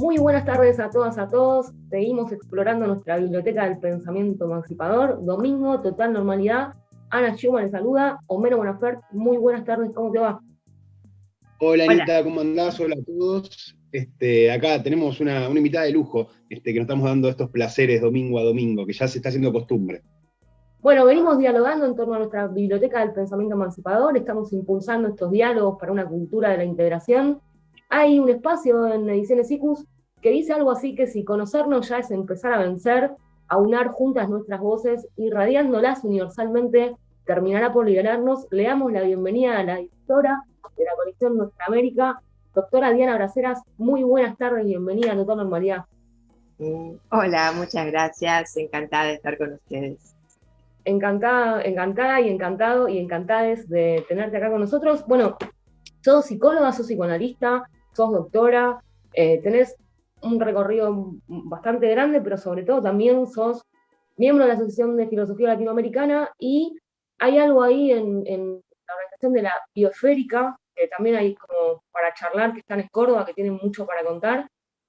Muy buenas tardes a todas, a todos. Seguimos explorando nuestra biblioteca del pensamiento emancipador. Domingo, total normalidad. Ana Schumann les saluda. Homero Bonafert, muy buenas tardes, ¿cómo te va? Hola Hola. Anita, ¿cómo andás? Hola a todos. Acá tenemos una invitada de lujo, que nos estamos dando estos placeres domingo a domingo, que ya se está haciendo costumbre. Bueno, venimos dialogando en torno a nuestra biblioteca del pensamiento emancipador. Estamos impulsando estos diálogos para una cultura de la integración. Hay un espacio en Ediciones ICUS que dice algo así que si conocernos ya es empezar a vencer, a unar juntas nuestras voces, irradiándolas universalmente, terminará por liberarnos. Le damos la bienvenida a la editora de la colección Nuestra América, doctora Diana Braceras. Muy buenas tardes, bienvenida a Total Normalidad. Hola, muchas gracias, encantada de estar con ustedes. Encantada, encantada y encantado y encantades de tenerte acá con nosotros. Bueno, sos psicóloga, sos psicoanalista, sos doctora, tenés un recorrido bastante grande, pero sobre todo también sos miembro de la Asociación de Filosofía Latinoamericana y hay algo ahí en la organización de la Biosférica, que también hay como para charlar, que están en Córdoba, que tienen mucho para contar.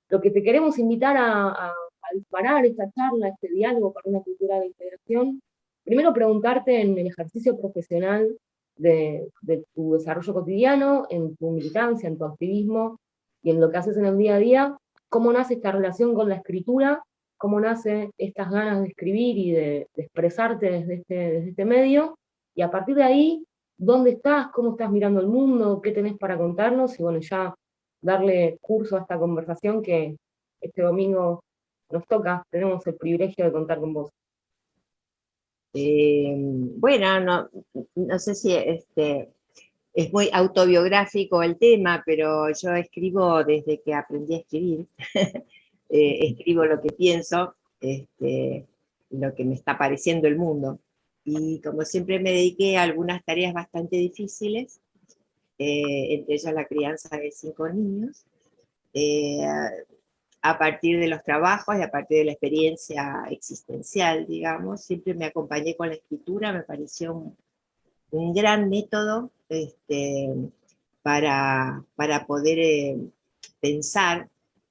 Lo que te queremos invitar a disparar esta charla, este diálogo para una cultura de integración, primero preguntarte en el ejercicio profesional de tu desarrollo cotidiano, en tu militancia, en tu activismo y en lo que haces en el día a día, cómo nace esta relación con la escritura, cómo nace estas ganas de escribir y de expresarte desde este medio, y a partir de ahí, ¿dónde estás? ¿Cómo estás mirando el mundo? ¿Qué tenés para contarnos? Y bueno, ya darle curso a esta conversación que este domingo nos toca, tenemos el privilegio de contar con vos. Bueno, no sé si es muy autobiográfico el tema, pero yo escribo desde que aprendí a escribir. Escribo lo que pienso, lo que me está pareciendo el mundo. Y como siempre me dediqué a algunas tareas bastante difíciles, entre ellas la crianza de 5 niños, eh, a partir de los trabajos y a partir de la experiencia existencial, digamos, siempre me acompañé con la escritura, me pareció un gran método para poder pensar,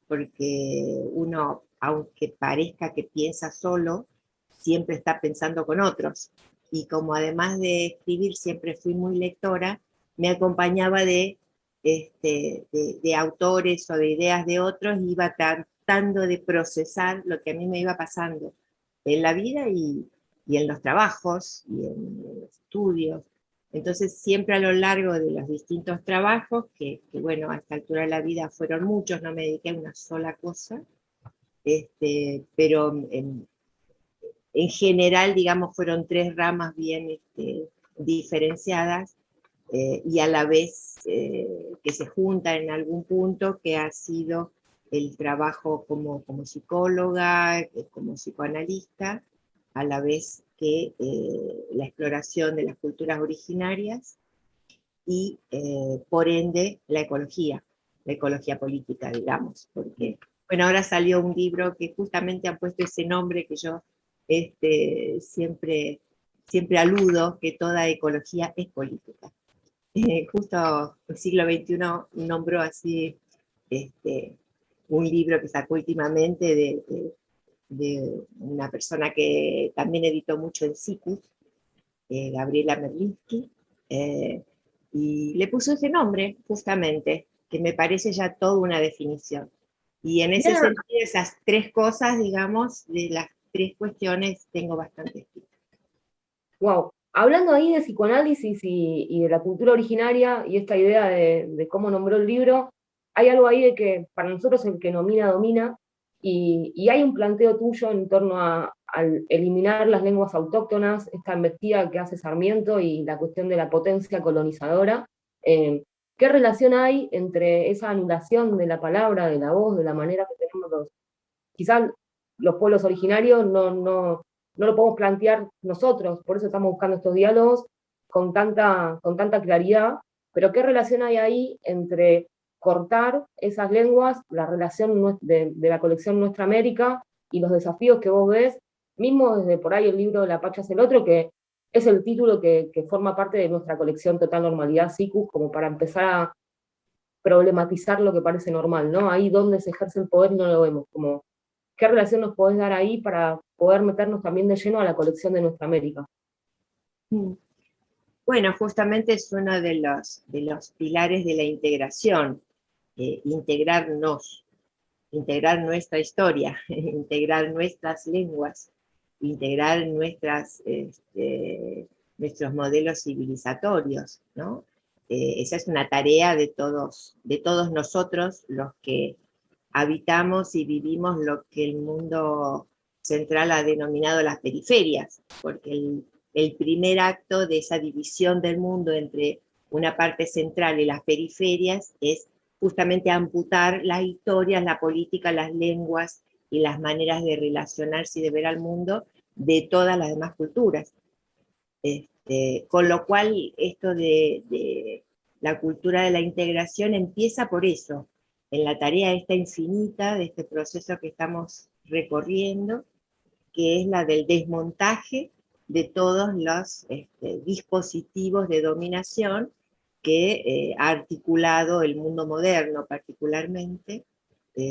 porque uno, aunque parezca que piensa solo, siempre está pensando con otros. Y como además de escribir siempre fui muy lectora, me acompañaba de autores o de ideas de otros, y iba tratando de procesar lo que a mí me iba pasando en la vida y en los trabajos y en los estudios. Entonces siempre a lo largo de los distintos trabajos, bueno, a esta altura de la vida fueron muchos, no me dediqué a una sola cosa, pero en general, digamos, fueron 3 ramas bien diferenciadas, y a la vez que se juntan en algún punto, que ha sido el trabajo como psicóloga, como psicoanalista, a la vez que la exploración de las culturas originarias y, por ende, la ecología política, digamos, porque, bueno, ahora salió un libro que justamente ha puesto ese nombre que yo siempre aludo, que toda ecología es política. Justo el siglo XXI nombró así un libro que sacó últimamente de una persona que también editó mucho en Sicut, Gabriela Merlinski, y le puso ese nombre justamente, que me parece ya toda una definición. Y en ese Diana, sentido, esas 3 cosas, digamos, de las 3 cuestiones, tengo bastante escrito. wow. Hablando ahí de psicoanálisis y de la cultura originaria y esta idea de cómo nombró el libro, hay algo ahí de que para nosotros el que nomina domina, y hay un planteo tuyo en torno al eliminar las lenguas autóctonas, esta embestida que hace Sarmiento y la cuestión de la potencia colonizadora. ¿Qué relación hay entre esa anulación de la palabra, de la voz, de la manera que tenemos quizás los pueblos originarios no lo podemos plantear nosotros, por eso estamos buscando estos diálogos con tanta claridad, pero ¿qué relación hay ahí entre cortar esas lenguas, la relación de la colección Nuestra América y los desafíos que vos ves, mismo desde por ahí el libro La Pacha es el otro, que es el título que forma parte de nuestra colección Total Normalidad, SICUS, como para empezar problematizar lo que parece normal, ¿no? Ahí donde se ejerce el poder y no lo vemos, como qué relación nos podés dar ahí para poder meternos también de lleno a la colección de Nuestra América. Bueno, justamente es uno de los pilares de la integración, integrarnos, integrar nuestra historia, integrar nuestras lenguas, integrar nuestros modelos civilizatorios, ¿no? Esa es una tarea de todos nosotros, los que habitamos y vivimos lo que el mundo central ha denominado las periferias, porque el primer acto de esa división del mundo entre una parte central y las periferias es justamente amputar las historias, la política, las lenguas y las maneras de relacionarse y de ver al mundo de todas las demás culturas. Con lo cual, esto de la cultura de la integración empieza por eso, en la tarea esta infinita de este proceso que estamos recorriendo, que es la del desmontaje de todos los dispositivos de dominación que ha articulado el mundo moderno particularmente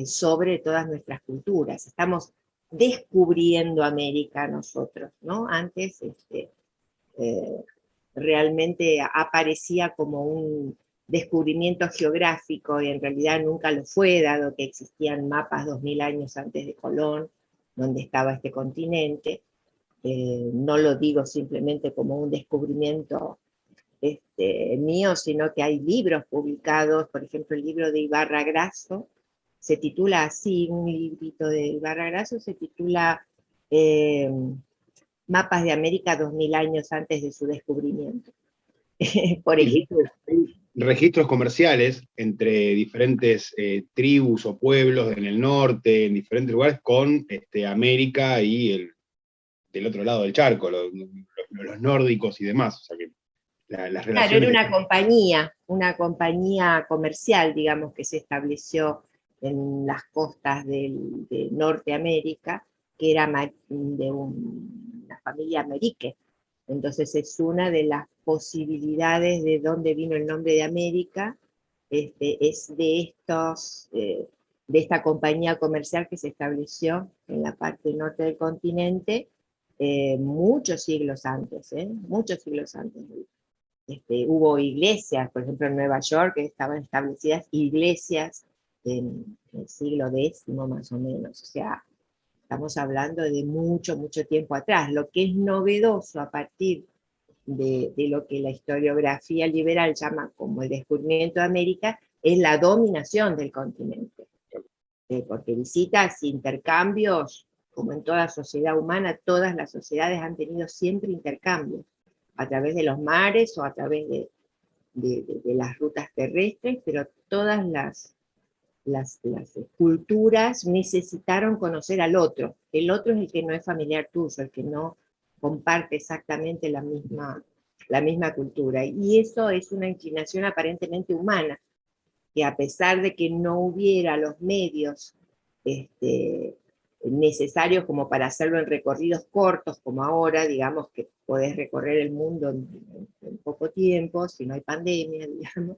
sobre todas nuestras culturas. Estamos descubriendo América nosotros, ¿no? Antes realmente aparecía como un descubrimiento geográfico y en realidad nunca lo fue, dado que existían mapas 2000 años antes de Colón, donde estaba este continente. No lo digo simplemente como un descubrimiento mío, sino que hay libros publicados, por ejemplo el libro de Ibarra Grasso, se titula así, un librito de Ibarra Grasso se titula Mapas de América 2000 años antes de su descubrimiento. Por ejemplo. Registros comerciales entre diferentes tribus o pueblos en el norte, en diferentes lugares, con América y del otro lado del charco, los nórdicos y demás. O sea que las claro, era una compañía comercial, digamos, que se estableció en las costas de Norteamérica, que era de una familia Merique. Entonces es una de las posibilidades de dónde vino el nombre de América, es de esta compañía comercial que se estableció en la parte norte del continente muchos siglos antes, muchos siglos antes. Hubo iglesias, por ejemplo en Nueva York estaban establecidas iglesias en el siglo X más o menos, o sea, estamos hablando de mucho, mucho tiempo atrás. Lo que es novedoso a partir de lo que la historiografía liberal llama como el descubrimiento de América es la dominación del continente. Porque visitas, intercambios, como en toda sociedad humana, todas las sociedades han tenido siempre intercambios, a través de los mares o a través de las rutas terrestres, pero todas las culturas necesitaron conocer al otro. El otro es el que no es familiar tuyo, el que no comparte exactamente la misma cultura. Y eso es una inclinación aparentemente humana, que a pesar de que no hubiera los medios necesarios como para hacerlo en recorridos cortos, como ahora, digamos que podés recorrer el mundo en poco tiempo, si no hay pandemia, digamos,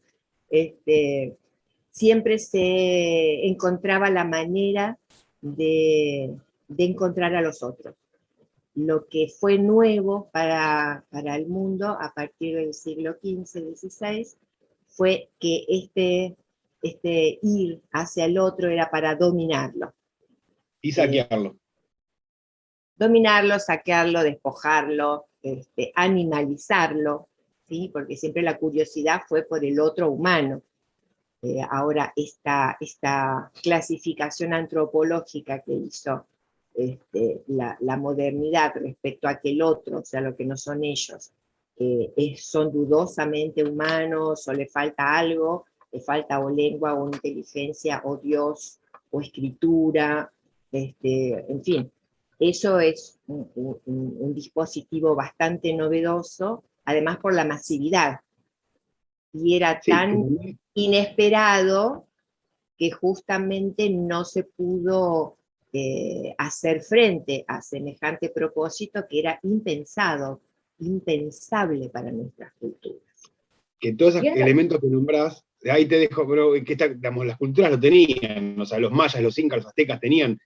siempre se encontraba la manera de encontrar a los otros. Lo que fue nuevo para el mundo a partir del siglo XV, XVI, fue que este ir hacia el otro era para dominarlo. Y saquearlo. Dominarlo, saquearlo, despojarlo, animalizarlo, ¿sí? Porque siempre la curiosidad fue por el otro humano. Ahora esta clasificación antropológica que hizo la modernidad respecto a aquel otro, o sea, lo que no son ellos, son dudosamente humanos, o le falta algo, le falta o lengua, o inteligencia, o Dios, o escritura, en fin. Eso es un dispositivo bastante novedoso, además por la masividad. Y era tan inesperado que justamente no se pudo hacer frente a semejante propósito que era impensable para nuestras culturas. Que todos esos elementos que nombrás ahí te dejo, pero que digamos, las culturas lo tenían, o sea, los mayas, los incas, los aztecas tenían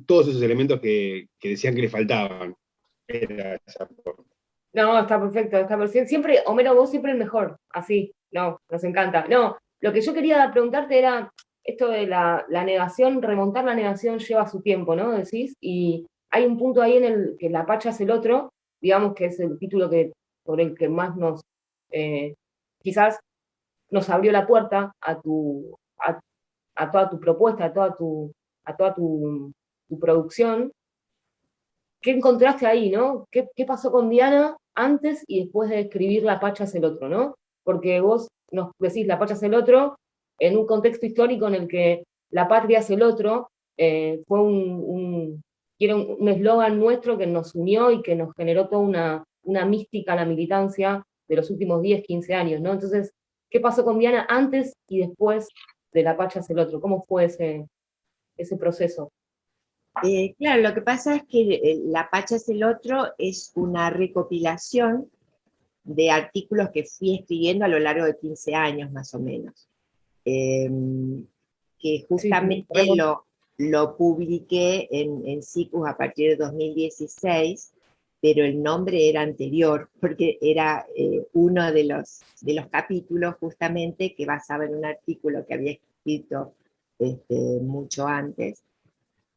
todos esos elementos que decían que le faltaban. Era esa forma. No, está perfecto, está perfecto. Siempre, Homero, vos siempre el mejor, así, no, nos encanta. No, lo que yo quería preguntarte era esto de la negación, remontar la negación lleva su tiempo, ¿no? Decís, y hay un punto ahí en el que la pacha es el otro, digamos que es el título sobre el que más eh, quizás nos abrió la puerta a toda tu propuesta, a toda tu producción. ¿Qué encontraste ahí, no? ¿Qué pasó con Diana antes y después de escribir La Pacha es el otro, no? Porque vos nos decís La Pacha es el otro en un contexto histórico en el que la patria es el otro, fue era un eslogan nuestro que nos unió y que nos generó toda una mística a la militancia de los últimos 10, 15 años, ¿no? Entonces, ¿qué pasó con Diana antes y después de La Pacha es el otro? ¿Cómo fue ese proceso? Claro, lo que pasa es que La Pacha es el otro es una recopilación de artículos que fui escribiendo a lo largo de 15 años más o menos, que Sí, justamente lo publiqué en SICUS a partir de 2016, pero el nombre era anterior, porque era uno de los capítulos justamente que basaba en un artículo que había escrito mucho antes,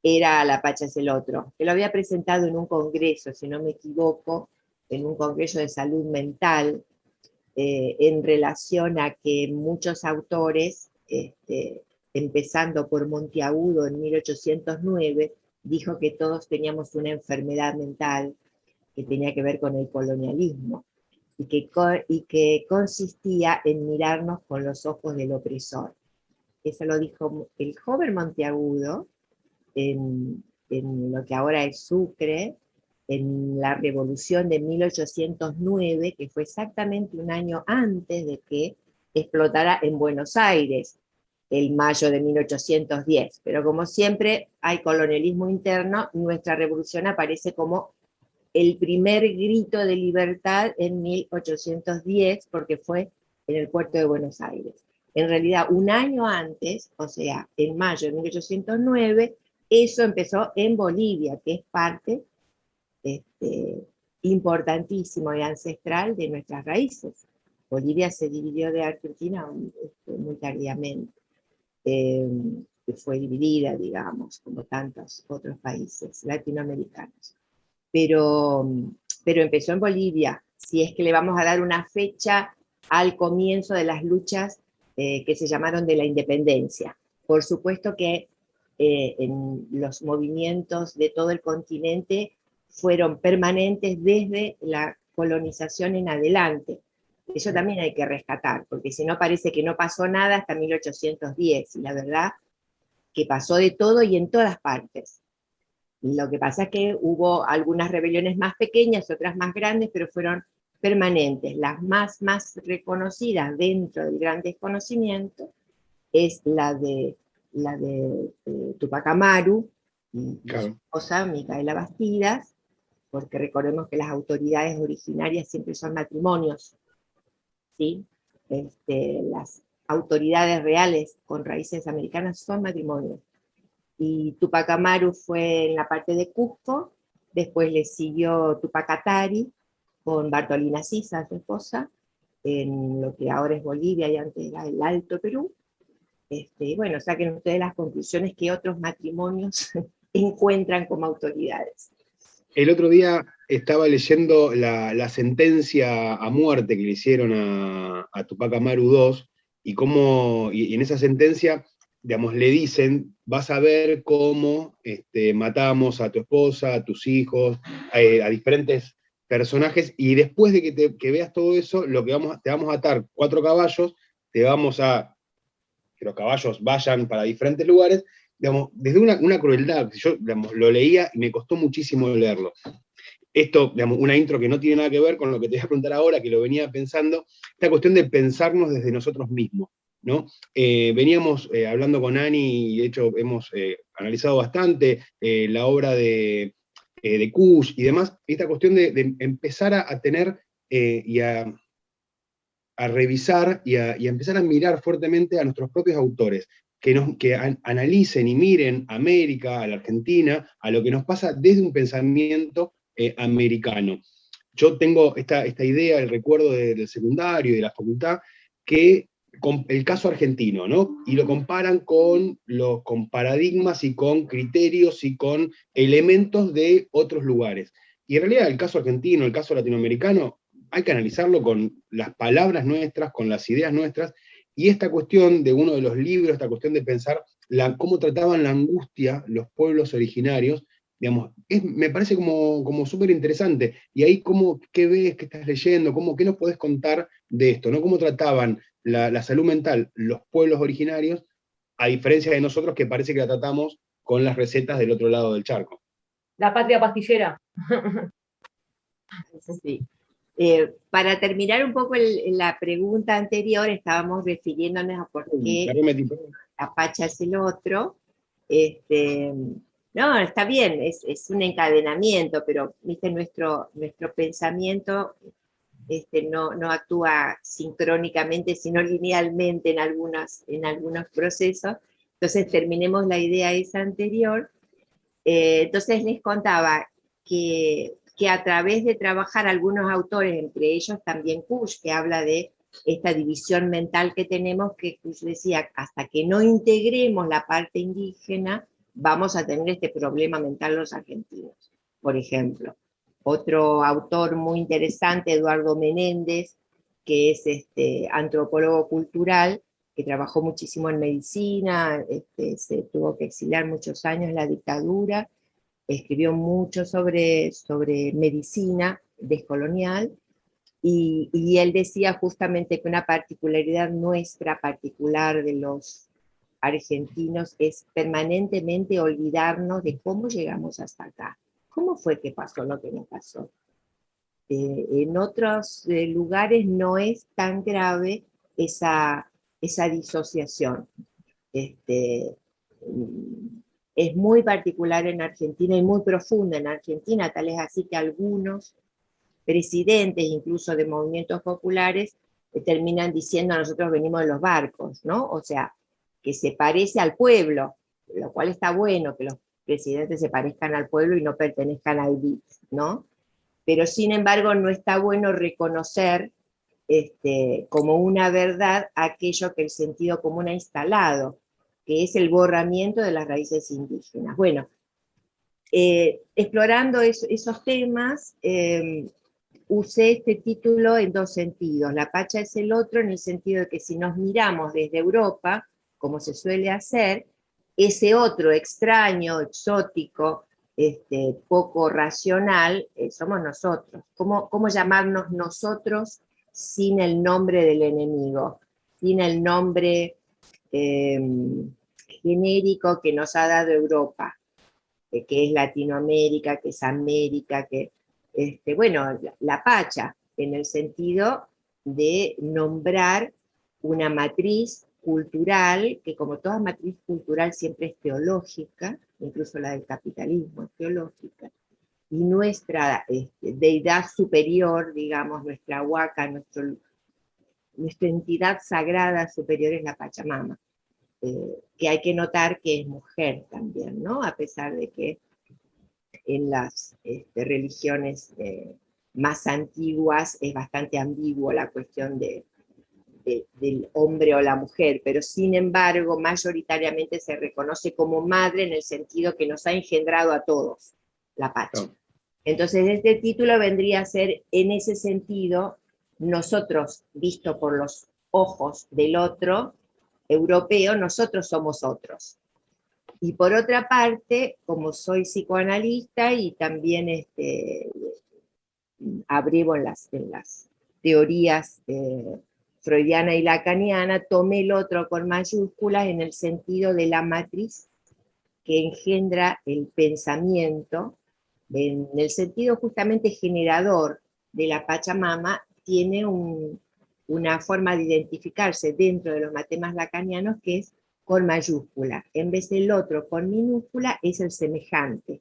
era La Pacha es el otro, que lo había presentado en un congreso, si no me equivoco, en un congreso de salud mental, en relación a que muchos autores, empezando por Monteagudo en 1809, dijo que todos teníamos una enfermedad mental que tenía que ver con el colonialismo, y que consistía en mirarnos con los ojos del opresor. Eso lo dijo el joven Monteagudo, en lo que ahora es Sucre, en la revolución de 1809, que fue exactamente un año antes de que explotara en Buenos Aires, el mayo de 1810. Pero como siempre hay colonialismo interno, nuestra revolución aparece como el primer grito de libertad en 1810, porque fue en el puerto de Buenos Aires. En realidad, un año antes, o sea, en mayo de 1809, eso empezó en Bolivia, que es parte importantísimo y ancestral de nuestras raíces. Bolivia se dividió de Argentina muy tardíamente, fue dividida, digamos, como tantos otros países latinoamericanos. Pero empezó en Bolivia, si es que le vamos a dar una fecha al comienzo de las luchas que se llamaron de la independencia. Por supuesto que en los movimientos de todo el continente fueron permanentes desde la colonización en adelante. Eso también hay que rescatar, porque si no parece que no pasó nada hasta 1810, y la verdad que pasó de todo y en todas partes. Lo que pasa es que hubo algunas rebeliones más pequeñas, otras más grandes, pero fueron permanentes. Las más reconocidas dentro del gran desconocimiento es la de Tupac Amaru y su esposa Micaela Bastidas, porque recordemos que las autoridades originarias siempre son matrimonios, ¿sí? Las autoridades reales con raíces americanas son matrimonios. Y Tupac Amaru fue en la parte de Cusco, después le siguió Tupac Katari con Bartolina Sisa, su esposa, en lo que ahora es Bolivia y antes era el Alto Perú. Bueno, saquen ustedes las conclusiones que otros matrimonios encuentran como autoridades. El otro día estaba leyendo la sentencia a muerte que le hicieron a Tupac Amaru II, y en esa sentencia, digamos, le dicen, vas a ver cómo matamos a tu esposa, a tus hijos, a diferentes personajes, y después de que veas todo eso, te vamos a atar 4 caballos, te vamos a que los caballos vayan para diferentes lugares, digamos, desde una crueldad. Yo, digamos, lo leía y me costó muchísimo leerlo. Esto, digamos, una intro que no tiene nada que ver con lo que te voy a preguntar ahora, que lo venía pensando, esta cuestión de pensarnos desde nosotros mismos, ¿no? Veníamos hablando con Ani, y de hecho hemos analizado bastante la obra de Kusch y demás, esta cuestión de empezar a tener y a a revisar y a empezar a mirar fuertemente a nuestros propios autores, que analicen y miren a América, a la Argentina, a lo que nos pasa desde un pensamiento americano. Yo tengo esta idea, el recuerdo del secundario y de la facultad, que con el caso argentino, ¿no? Y lo comparan con paradigmas y con criterios y con elementos de otros lugares. Y en realidad el caso argentino, el caso latinoamericano, hay que analizarlo con las palabras nuestras, con las ideas nuestras, y esta cuestión de uno de los libros, esta cuestión de pensar cómo trataban la angustia los pueblos originarios, digamos, me parece como súper interesante. Y ahí, ¿qué ves, qué estás leyendo? ¿Qué nos podés contar de esto? ¿No? ¿Cómo trataban la salud mental los pueblos originarios, a diferencia de nosotros que parece que la tratamos con las recetas del otro lado del charco? La patria pastillera. Sí. Para terminar un poco la pregunta anterior, estábamos refiriéndonos a por qué la Pacha es el otro. No, está bien, es un encadenamiento, pero ¿viste? Nuestro pensamiento no actúa sincrónicamente, sino linealmente en algunos procesos. Entonces, terminemos la idea esa anterior. Entonces les contaba que a través de trabajar algunos autores, entre ellos también Kusch, que habla de esta división mental que tenemos, que Kusch decía, hasta que no integremos la parte indígena, vamos a tener este problema mental los argentinos, por ejemplo. Otro autor muy interesante, Eduardo Menéndez, que es antropólogo cultural, que trabajó muchísimo en medicina, se tuvo que exiliar muchos años en la dictadura, escribió mucho sobre medicina descolonial, y él decía justamente que una particularidad nuestra, particular de los argentinos, es permanentemente olvidarnos de cómo llegamos hasta acá. ¿Cómo fue que pasó lo que nos pasó? En otros lugares no es tan grave esa disociación. Es muy particular en Argentina y muy profunda en Argentina, tal es así que algunos presidentes, incluso de movimientos populares, terminan diciendo nosotros venimos de los barcos, ¿no? O sea, que se parece al pueblo, lo cual está bueno, que los presidentes se parezcan al pueblo y no pertenezcan a élite, ¿no? Pero sin embargo no está bueno reconocer como una verdad aquello que el sentido común ha instalado, que es el borramiento de las raíces indígenas. Bueno, explorando esos temas, usé este título en dos sentidos. La Pacha es el otro, en el sentido de que si nos miramos desde Europa, como se suele hacer, ese otro extraño, exótico, poco racional, somos nosotros. ¿Cómo llamarnos nosotros sin el nombre del enemigo? Sin el nombre genérico que nos ha dado Europa, que es Latinoamérica, que es América, que bueno, la Pacha, en el sentido de nombrar una matriz cultural, que como toda matriz cultural siempre es teológica, incluso la del capitalismo es teológica, y nuestra deidad superior, digamos, nuestra huaca, nuestra entidad sagrada superior es la Pachamama, que hay que notar que es mujer también, ¿no? A pesar de que en las religiones más antiguas es bastante ambiguo la cuestión del hombre o la mujer, pero sin embargo mayoritariamente se reconoce como madre en el sentido que nos ha engendrado a todos, la Pacha. Oh. Entonces este título vendría a ser, en ese sentido, nosotros, visto por los ojos del otro europeo, nosotros somos otros. Y por otra parte, como soy psicoanalista y también abrevo en las teorías freudiana y lacaniana, tomé el otro con mayúsculas en el sentido de la matriz que engendra el pensamiento, en el sentido justamente generador de la Pachamama, tiene una forma de identificarse dentro de los matemas lacanianos que es con mayúscula. En vez del otro con minúscula es el semejante.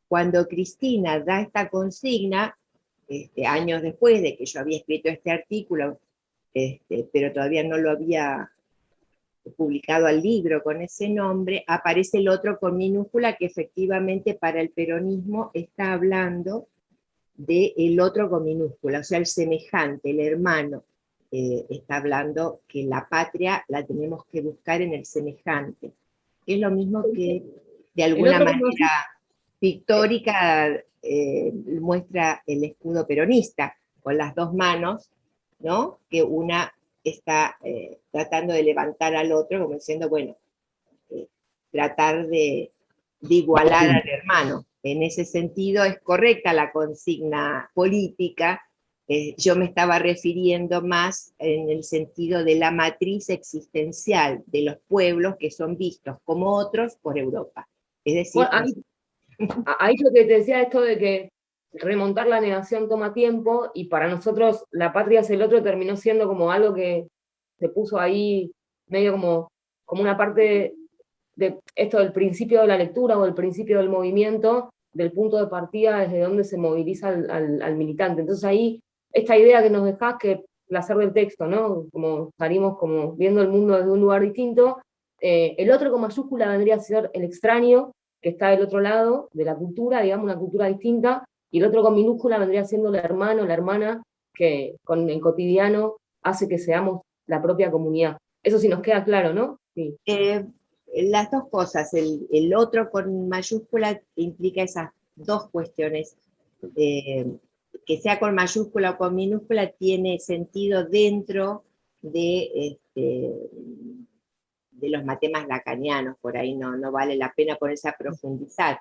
Cuando Cristina da esta consigna, años después de que yo había escrito este artículo, pero todavía no lo había publicado al libro con ese nombre, aparece el otro con minúscula que efectivamente para el peronismo está hablando del otro con minúscula, o sea, el semejante, el hermano, está hablando que la patria la tenemos que buscar en el semejante, que es lo mismo que de El alguna otro manera pictórica muestra el escudo peronista, con las dos manos, ¿no? Que una está tratando de levantar al otro, como diciendo, bueno, tratar de igualar al hermano. En ese sentido es correcta la consigna política. Yo me estaba refiriendo más en el sentido de la matriz existencial de los pueblos que son vistos como otros por Europa. Es decir, bueno, ahí lo que te decía esto de que remontar la negación toma tiempo, y para nosotros la patria es el otro terminó siendo como algo que se puso ahí medio como una parte de esto del principio de la lectura o del principio del movimiento, del punto de partida desde donde se moviliza al militante. Entonces ahí, esta idea que nos dejás, que placer del texto, ¿no? Como salimos como viendo el mundo desde un lugar distinto, el otro con mayúscula vendría a ser el extraño, que está del otro lado de la cultura, digamos, una cultura distinta, y el otro con minúscula vendría siendo el hermano, la hermana, que con el cotidiano hace que seamos la propia comunidad. Eso sí nos queda claro, ¿no? Sí. Las dos cosas, el otro con mayúscula implica esas dos cuestiones. Que sea con mayúscula o con minúscula tiene sentido dentro de los matemas lacanianos, por ahí no vale la pena ponerse a profundizar.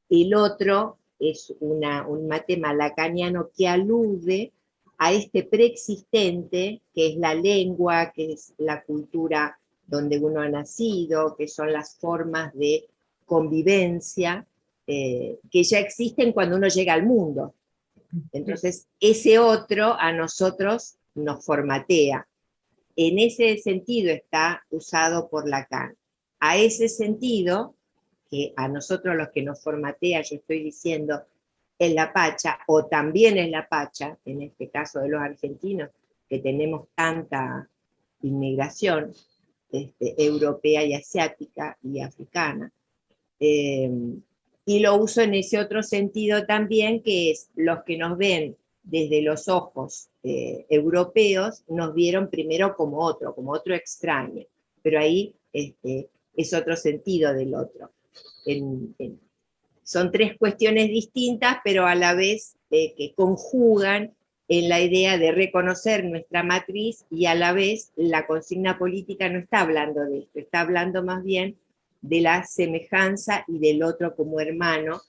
El otro es un matema lacaniano que alude a este preexistente, que es la lengua, que es la cultura donde uno ha nacido, que son las formas de convivencia, que ya existen cuando uno llega al mundo. Entonces, ese otro a nosotros nos formatea. En ese sentido está usado por Lacan. A ese sentido, que a nosotros los que nos formatea, yo estoy diciendo, es la Pacha, o también es la Pacha, en este caso de los argentinos, que tenemos tanta inmigración europea y asiática y africana. Y lo uso en ese otro sentido también, que es los que nos ven desde los ojos europeos, nos vieron primero como otro extraño, pero ahí es otro sentido del otro. Son tres cuestiones distintas, pero a la vez que conjugan en la idea de reconocer nuestra matriz, y a la vez la consigna política no está hablando de esto, está hablando más bien de la semejanza y del otro como hermano,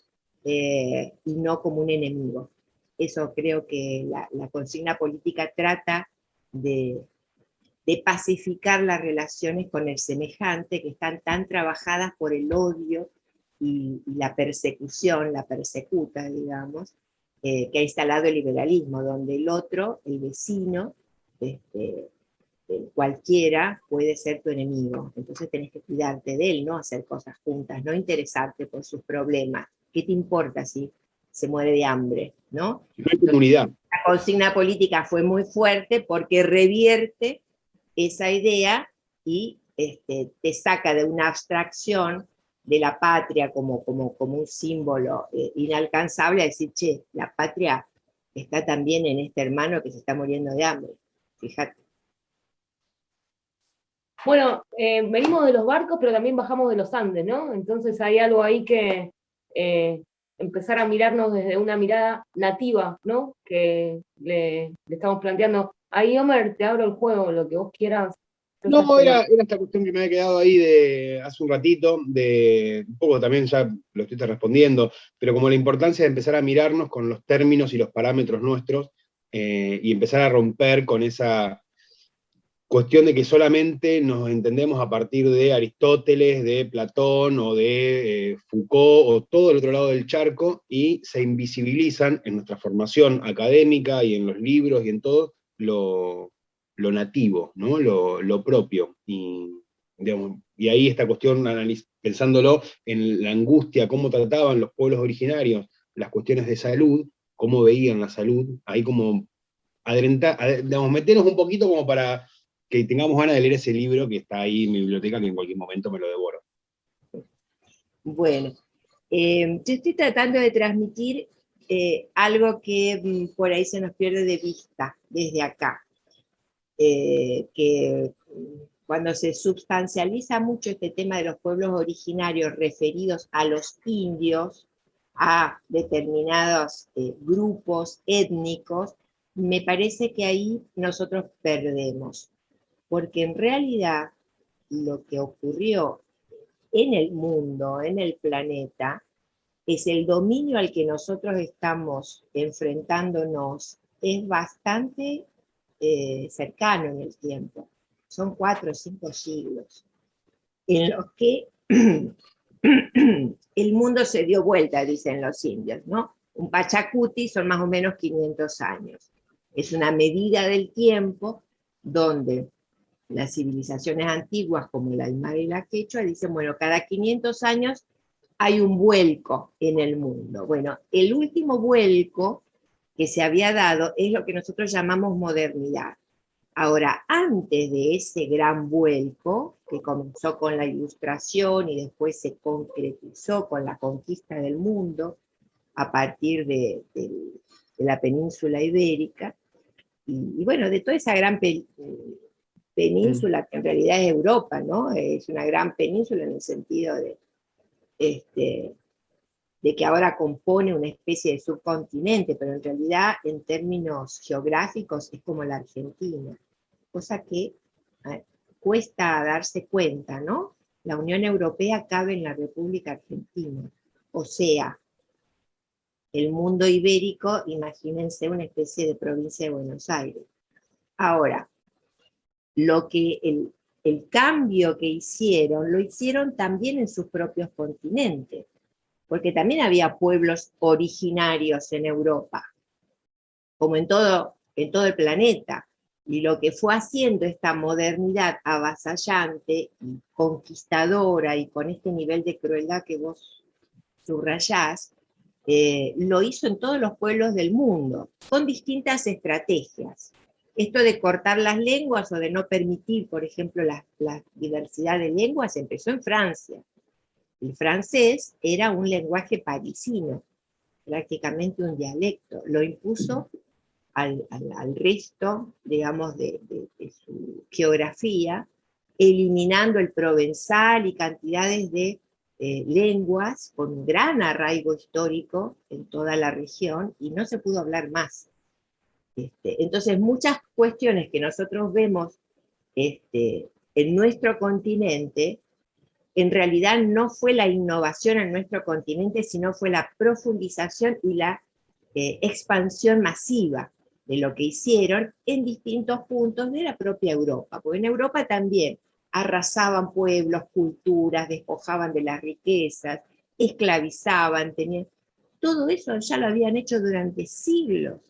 y no como un enemigo. Eso creo que la consigna política trata de pacificar las relaciones con el semejante, que están tan trabajadas por el odio y la persecución, la persecuta, digamos, que ha instalado el liberalismo, donde el otro, el vecino, cualquiera puede ser tu enemigo. Entonces tenés que cuidarte de él, no hacer cosas juntas, no interesarte por sus problemas. ¿Qué te importa si se muere de hambre? ¿No? No hay comunidad. La consigna política fue muy fuerte porque revierte esa idea y te saca de una abstracción de la patria como un símbolo inalcanzable, a decir, che, la patria está también en este hermano que se está muriendo de hambre. Fíjate. Bueno, venimos de los barcos, pero también bajamos de los Andes, ¿no? Entonces hay algo ahí que empezar a mirarnos desde una mirada nativa, ¿no? Que le estamos planteando. Ahí, Homer, te abro el juego, lo que vos quieras. No, era esta cuestión que me había quedado ahí de hace un ratito, de un poco también ya lo estoy respondiendo, pero como la importancia de empezar a mirarnos con los términos y los parámetros nuestros, y empezar a romper con esa cuestión de que solamente nos entendemos a partir de Aristóteles, de Platón o de Foucault o todo el otro lado del charco, y se invisibilizan en nuestra formación académica y en los libros y en todo lo nativo, ¿no? Lo propio. Digamos, y ahí esta cuestión, pensándolo en la angustia, cómo trataban los pueblos originarios las cuestiones de salud, cómo veían la salud, ahí como digamos, meternos un poquito como para que tengamos ganas de leer ese libro que está ahí en mi biblioteca, que en cualquier momento me lo devoro. Bueno, yo estoy tratando de transmitir algo que por ahí se nos pierde de vista desde acá, que cuando se substancializa mucho este tema de los pueblos originarios referidos a los indios, a determinados grupos étnicos, me parece que ahí nosotros perdemos, porque en realidad lo que ocurrió en el mundo, en el planeta, es el dominio al que nosotros estamos enfrentándonos, es bastante cercano en el tiempo. Son 4 o 5 siglos, en los que el mundo se dio vuelta, dicen los indios, ¿no? Un Pachacuti son más o menos 500 años. Es una medida del tiempo donde las civilizaciones antiguas, como el Aymara y la Quechua, dicen, bueno, cada 500 años hay un vuelco en el mundo. Bueno, el último vuelco que se había dado es lo que nosotros llamamos modernidad. Ahora, antes de ese gran vuelco, que comenzó con la Ilustración y después se concretizó con la conquista del mundo a partir de la península ibérica, y bueno, de toda esa gran península, que en realidad es Europa, ¿no? Es una gran península en el sentido de que ahora compone una especie de subcontinente, pero en realidad en términos geográficos es como la Argentina, cosa que cuesta darse cuenta, ¿no? La Unión Europea cabe en la República Argentina, o sea, el mundo ibérico, imagínense una especie de provincia de Buenos Aires. Ahora, el cambio que hicieron, lo hicieron también en sus propios continentes, porque también había pueblos originarios en Europa, como en todo el planeta, y lo que fue haciendo esta modernidad avasallante y conquistadora, y con este nivel de crueldad que vos subrayás, lo hizo en todos los pueblos del mundo, con distintas estrategias. Esto de cortar las lenguas o de no permitir, por ejemplo, la diversidad de lenguas empezó en Francia. El francés era un lenguaje parisino, prácticamente un dialecto. Lo impuso al resto, digamos, de su geografía, eliminando el provenzal y cantidades de lenguas con un gran arraigo histórico en toda la región, y no se pudo hablar más. Entonces, muchas cuestiones que nosotros vemos en nuestro continente, en realidad no fue la innovación en nuestro continente, sino fue la profundización y la expansión masiva de lo que hicieron en distintos puntos de la propia Europa, porque en Europa también arrasaban pueblos, culturas, despojaban de las riquezas, esclavizaban, tenían... Todo eso ya lo habían hecho durante siglos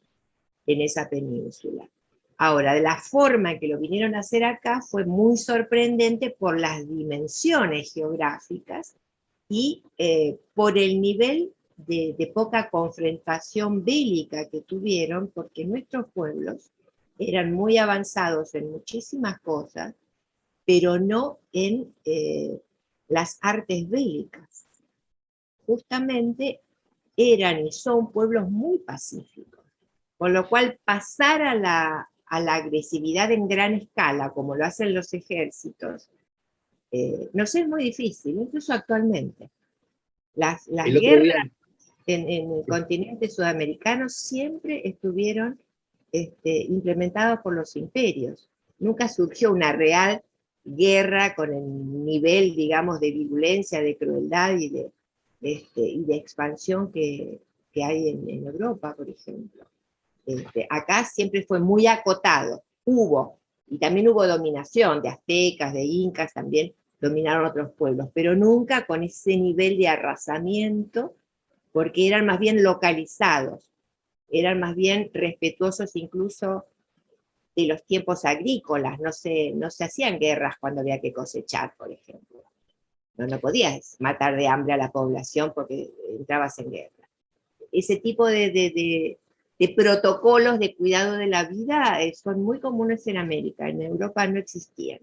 en esa península. Ahora, de la forma en que lo vinieron a hacer acá fue muy sorprendente por las dimensiones geográficas y por el nivel de poca confrontación bélica que tuvieron, porque nuestros pueblos eran muy avanzados en muchísimas cosas, pero no en las artes bélicas. Justamente eran y son pueblos muy pacíficos, con lo cual pasar a la agresividad en gran escala, como lo hacen los ejércitos, nos es muy difícil, incluso actualmente. Las guerras en el continente sudamericano siempre estuvieron implementadas por los imperios. Nunca surgió una real guerra con el nivel, digamos, de virulencia, de crueldad y de expansión que hay en Europa, por ejemplo. Acá siempre fue muy acotado, y también hubo dominación de aztecas, de incas, también dominaron otros pueblos, pero nunca con ese nivel de arrasamiento, porque eran más bien localizados, eran más bien respetuosos incluso de los tiempos agrícolas, no se hacían guerras cuando había que cosechar, por ejemplo. No podías matar de hambre a la población porque entrabas en guerra. Ese tipo de de protocolos de cuidado de la vida son muy comunes en América, en Europa no existían.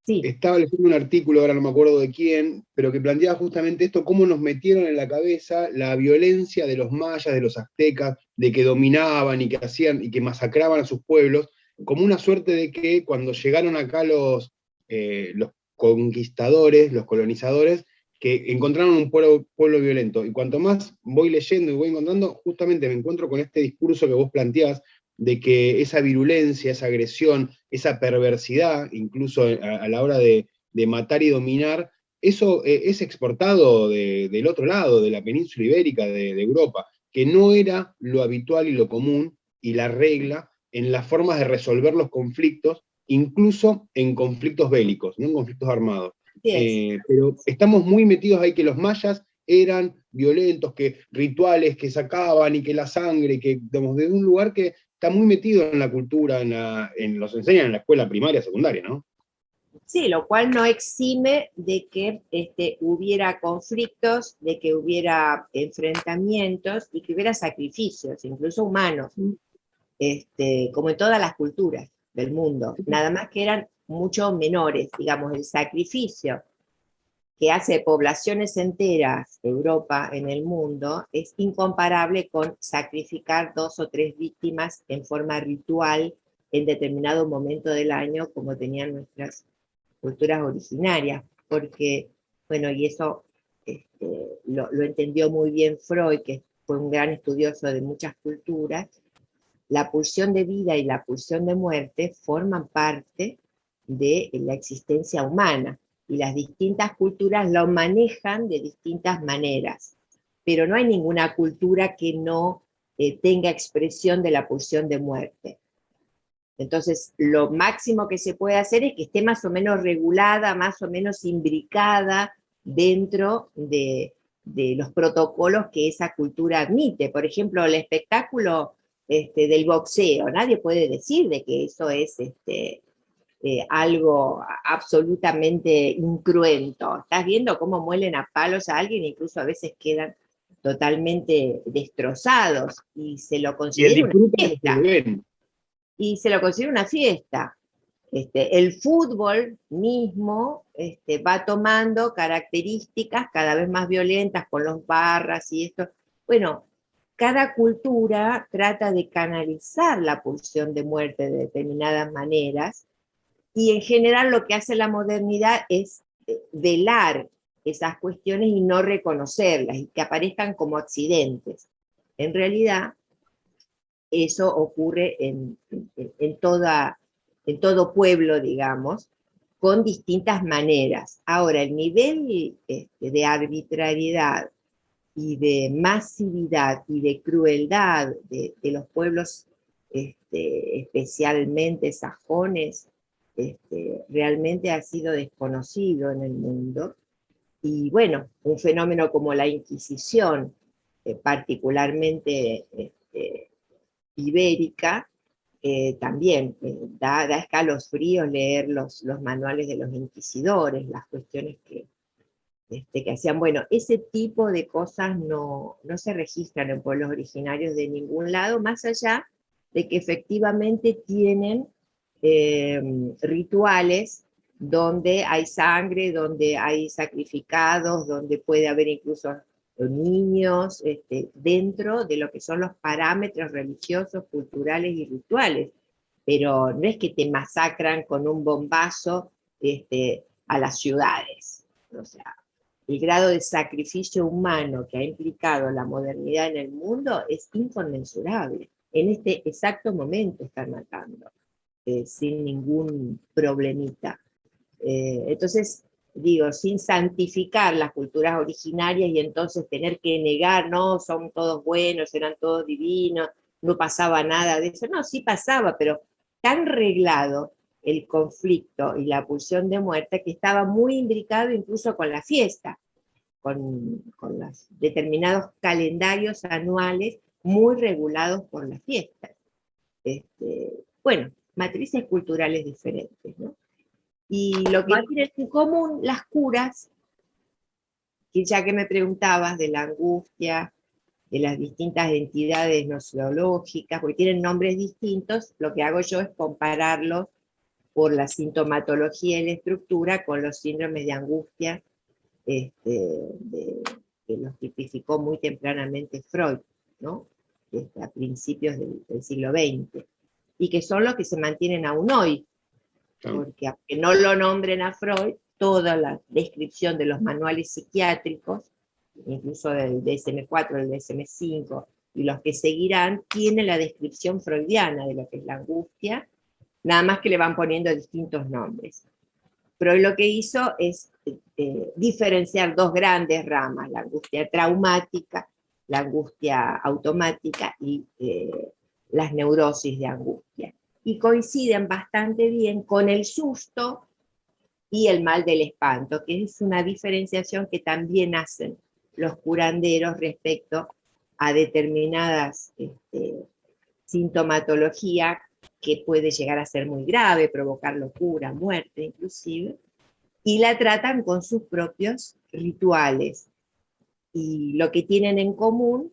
Sí. Estaba leyendo un artículo, ahora no me acuerdo de quién, pero que planteaba justamente esto, cómo nos metieron en la cabeza la violencia de los mayas, de los aztecas, de que dominaban y que hacían y que masacraban a sus pueblos, como una suerte de que cuando llegaron acá los conquistadores, los colonizadores, que encontraron un pueblo violento. Y cuanto más voy leyendo y voy encontrando, justamente me encuentro con este discurso que vos planteás, de que esa virulencia, esa agresión, esa perversidad, incluso a la hora de matar y dominar, eso es exportado del otro lado, de la península ibérica, de Europa, que no era lo habitual y lo común y la regla en las formas de resolver los conflictos, incluso en conflictos bélicos, no en conflictos armados. Pero estamos muy metidos ahí que los mayas eran violentos, que rituales que sacaban y que la sangre, que digamos, desde un lugar que está muy metido en la cultura, los enseñan en la escuela primaria, secundaria, ¿no? Sí, lo cual no exime de que hubiera conflictos, de que hubiera enfrentamientos y que hubiera sacrificios, incluso humanos, como en todas las culturas del mundo, nada más que eran mucho menores, digamos, el sacrificio que hace poblaciones enteras de Europa en el mundo es incomparable con sacrificar 2 o 3 víctimas en forma ritual en determinado momento del año, como tenían nuestras culturas originarias, porque, bueno, y eso lo entendió muy bien Freud, que fue un gran estudioso de muchas culturas. La pulsión de vida y la pulsión de muerte forman parte de la existencia humana, y las distintas culturas lo manejan de distintas maneras, pero no hay ninguna cultura que no tenga expresión de la pulsión de muerte. Entonces, lo máximo que se puede hacer es que esté más o menos regulada, más o menos imbricada dentro de los protocolos que esa cultura admite. Por ejemplo, el espectáculo del boxeo, nadie puede decir de que eso es algo absolutamente incruento. Estás viendo cómo muelen a palos a alguien, incluso a veces quedan totalmente destrozados, y se lo considera una fiesta. Y se lo considera una fiesta. El fútbol mismo va tomando características cada vez más violentas con los barras y esto. Bueno, cada cultura trata de canalizar la pulsión de muerte de determinadas maneras, y en general lo que hace la modernidad es velar esas cuestiones y no reconocerlas, y que aparezcan como accidentes. En realidad, eso ocurre en todo pueblo, digamos, con distintas maneras. Ahora, el nivel de arbitrariedad y de masividad y de crueldad de los pueblos, especialmente sajones, realmente ha sido desconocido en el mundo. Y bueno, un fenómeno como la Inquisición, particularmente ibérica, también da escalofríos leer los manuales de los inquisidores, las cuestiones que hacían. Bueno, ese tipo de cosas no se registran en pueblos originarios de ningún lado, más allá de que efectivamente tienen rituales donde hay sangre, donde hay sacrificados, donde puede haber incluso niños, dentro de lo que son los parámetros religiosos, culturales y rituales. Pero no es que te masacran con un bombazo a las ciudades. O sea, el grado de sacrificio humano que ha implicado la modernidad en el mundo es inconmensurable. En este exacto momento están matando, sin ningún problemita. Entonces, digo, sin santificar las culturas originarias y entonces tener que negar, no, son todos buenos, eran todos divinos, no pasaba nada de eso. No, sí pasaba, pero tan reglado el conflicto y la pulsión de muerte que estaba muy imbricado incluso con la fiesta, con los determinados calendarios anuales muy regulados por las fiestas. Bueno, matrices culturales diferentes, ¿no? Y lo que tienen en común las curas, que ya que me preguntabas de la angustia de las distintas entidades nosológicas, porque tienen nombres distintos. Lo que hago yo es compararlos por la sintomatología y la estructura con los síndromes de angustia que los tipificó muy tempranamente Freud, ¿no? A principios del siglo XX, y que son los que se mantienen aún hoy, porque aunque no lo nombren a Freud, toda la descripción de los manuales psiquiátricos, incluso del DSM-4, del DSM-5, y los que seguirán, tiene la descripción freudiana de lo que es la angustia, nada más que le van poniendo distintos nombres. Freud lo que hizo es diferenciar dos grandes ramas, la angustia traumática, la angustia automática y las neurosis de angustia. Y coinciden bastante bien con el susto y el mal del espanto, que es una diferenciación que también hacen los curanderos respecto a determinadas sintomatología que puede llegar a ser muy grave, provocar locura, muerte inclusive, y la tratan con sus propios rituales. Y lo que tienen en común,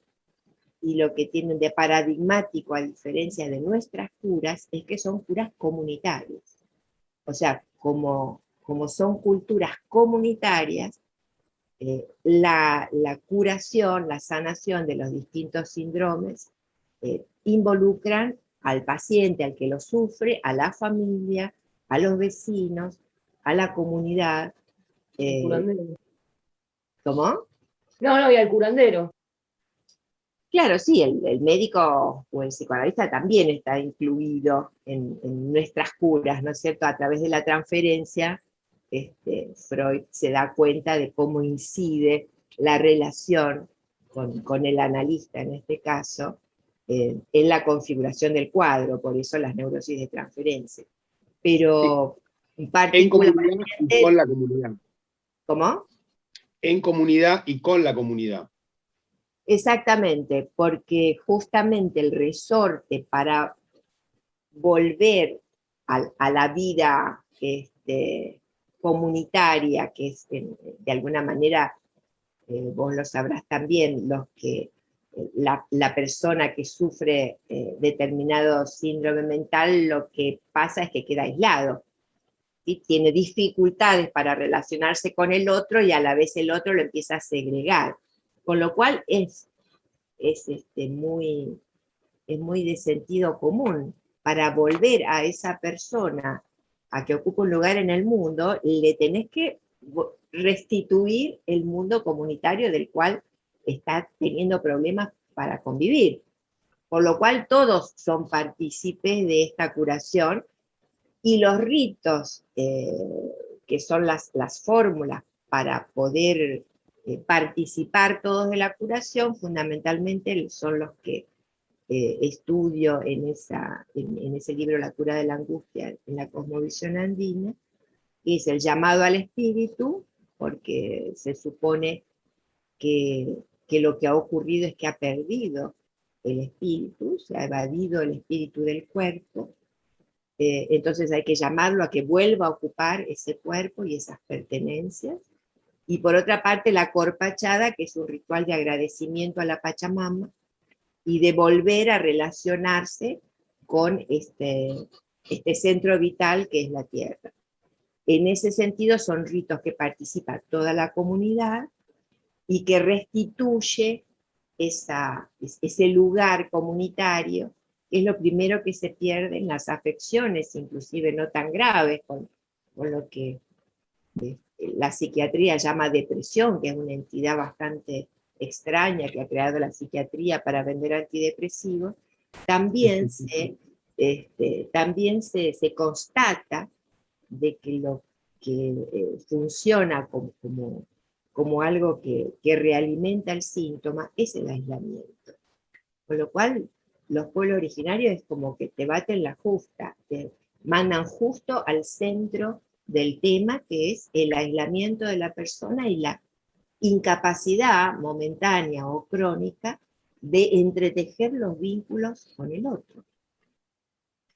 y lo que tienen de paradigmático a diferencia de nuestras curas, es que son curas comunitarias. O sea, como son culturas comunitarias, la curación, la sanación de los distintos síndromes involucran al paciente, al que lo sufre, a la familia, a los vecinos, a la comunidad. ¿Cómo? No, y al curandero. Claro, sí, el médico o el psicoanalista también está incluido en nuestras curas, ¿no es cierto? A través de la transferencia, Freud se da cuenta de cómo incide la relación con el analista, en este caso, en la configuración del cuadro, por eso las neurosis de transferencia. Pero en comunidad y con la comunidad. ¿Cómo? En comunidad y con la comunidad. Exactamente, porque justamente el resorte para volver a la vida comunitaria, que es de alguna manera, vos lo sabrás también, la persona que sufre determinado síndrome mental, lo que pasa es que queda aislado, ¿sí? Tiene dificultades para relacionarse con el otro y a la vez el otro lo empieza a segregar, con lo cual es muy de sentido común. Para volver a esa persona a que ocupe un lugar en el mundo, le tenés que restituir el mundo comunitario del cual está teniendo problemas para convivir. Por lo cual todos son partícipes de esta curación, y los ritos, que son las fórmulas para poder participar todos de la curación, fundamentalmente son los que estudio en ese libro La cura de la angustia, en la cosmovisión andina, que es el llamado al espíritu, porque se supone que lo que ha ocurrido es que ha perdido el espíritu, se ha evadido el espíritu del cuerpo, entonces hay que llamarlo a que vuelva a ocupar ese cuerpo y esas pertenencias. Y por otra parte la corpachada, que es un ritual de agradecimiento a la Pachamama, y de volver a relacionarse con este centro vital que es la tierra. En ese sentido son ritos que participa toda la comunidad y que restituye ese lugar comunitario, que es lo primero que se pierde en las afecciones, inclusive no tan graves, con lo que la psiquiatría llama depresión, que es una entidad bastante extraña que ha creado la psiquiatría para vender antidepresivos. También se constata de que lo que funciona como algo que realimenta el síntoma es el aislamiento. Con lo cual, los pueblos originarios es como que te baten la justa, te mandan justo al centro del tema, que es el aislamiento de la persona y la incapacidad momentánea o crónica de entretejer los vínculos con el otro.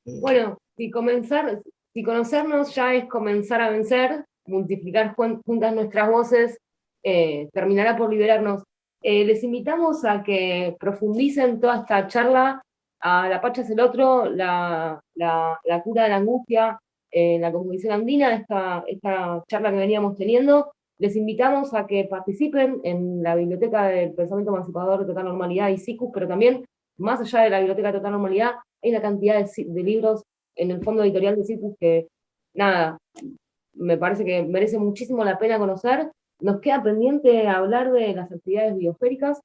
Bueno, si conocernos ya es comenzar a vencer, multiplicar juntas nuestras voces, terminará por liberarnos. les invitamos a que profundicen toda esta charla a La Pacha es el otro, la cura de la angustia, la cosmovisión andina, esta charla que veníamos teniendo. Les invitamos a que participen en la Biblioteca del Pensamiento Emancipador de Total Normalidad y SICUS, pero también, más allá de la Biblioteca de Total Normalidad, hay una cantidad de libros en el fondo editorial de SICUS que, nada, me parece que merece muchísimo la pena conocer. Nos queda pendiente hablar de las actividades biosféricas,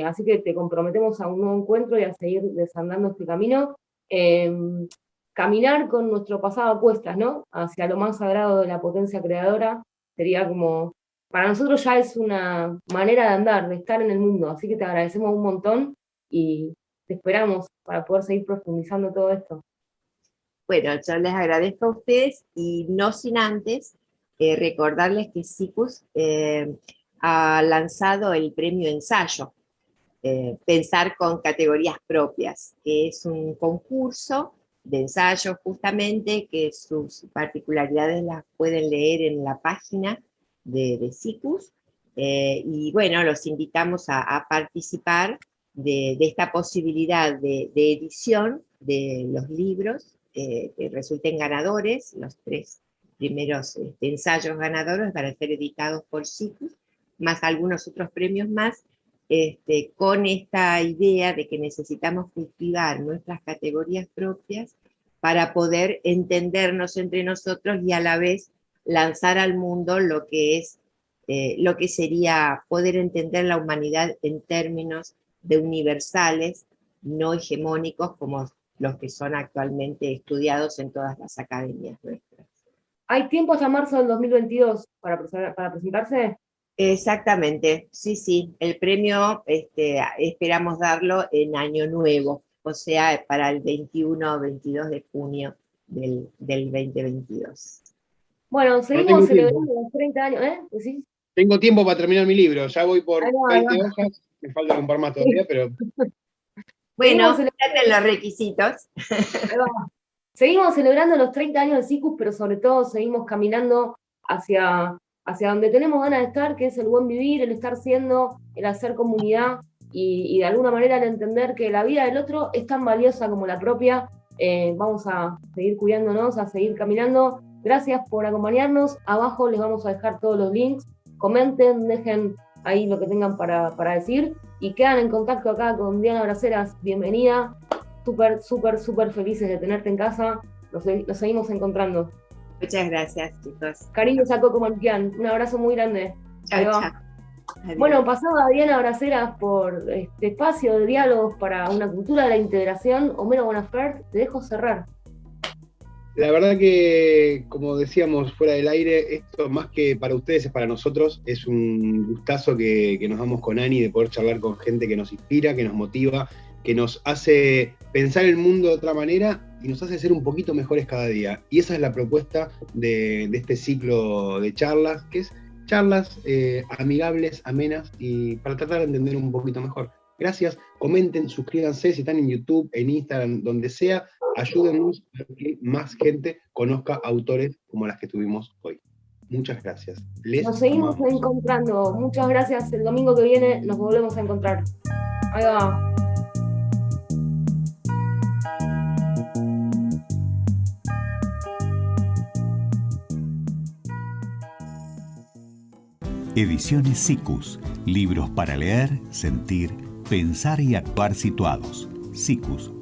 así que te comprometemos a un nuevo encuentro y a seguir desandando este camino. Caminar con nuestro pasado a cuestas, ¿no? Hacia lo más sagrado de la potencia creadora, sería como, para nosotros ya es una manera de andar, de estar en el mundo, así que te agradecemos un montón y te esperamos para poder seguir profundizando todo esto. Bueno, yo les agradezco a ustedes y no sin antes recordarles que SICUS ha lanzado el premio Ensayo, Pensar con Categorías Propias, que es un concurso de ensayo justamente, que sus particularidades las pueden leer en la página de SICUS, y bueno, los invitamos a participar de esta posibilidad de edición de los libros que resulten ganadores. Los 3 primeros ensayos ganadores van a ser editados por SICUS, más algunos otros premios más, con esta idea de que necesitamos cultivar nuestras categorías propias para poder entendernos entre nosotros y a la vez lanzar al mundo lo que sería poder entender la humanidad en términos de universales, no hegemónicos como los que son actualmente estudiados en todas las academias nuestras. ¿Hay tiempo hasta marzo del 2022 para presentarse? Exactamente, sí. El premio esperamos darlo en Año Nuevo, o sea, para el 21 o 22 de junio del 2022. Bueno, seguimos celebrando los 30 años, ¿eh? ¿Sí? Tengo tiempo para terminar mi libro, ya voy por 20 hojas, me faltan un par más todavía, pero... Bueno, traten los requisitos. Seguimos celebrando los 30 años de SICUS, pero sobre todo seguimos caminando hacia donde tenemos ganas de estar, que es el buen vivir, el estar siendo, el hacer comunidad, y de alguna manera el entender que la vida del otro es tan valiosa como la propia. Vamos a seguir cuidándonos, a seguir caminando. Gracias por acompañarnos. Abajo les vamos a dejar todos los links. Comenten, dejen ahí lo que tengan para decir, y quedan en contacto acá con Diana Braceras. Bienvenida, súper felices de tenerte en casa. Los seguimos encontrando. Muchas gracias, chicos. Cariños a Coco Manquian, un abrazo muy grande. Chao. Bueno, pasaba Diana Braceras por este espacio de diálogos para una cultura de la integración. Homero Bonafert, te dejo cerrar. La verdad que, como decíamos fuera del aire, esto más que para ustedes es para nosotros. Es un gustazo que nos damos con Ani de poder charlar con gente que nos inspira, que nos motiva, que nos hace pensar el mundo de otra manera y nos hace ser un poquito mejores cada día. Y esa es la propuesta de este ciclo de charlas, que es charlas amigables, amenas, y para tratar de entender un poquito mejor. Gracias, comenten, suscríbanse si están en YouTube, en Instagram, donde sea. Ayúdennos a que más gente conozca autores como las que tuvimos hoy. Muchas gracias. Nos seguimos encontrando. Muchas gracias. El domingo que viene nos volvemos a encontrar. Ahí va. Ediciones SICUS. Libros para leer, sentir, pensar y actuar situados. sicus.org.ar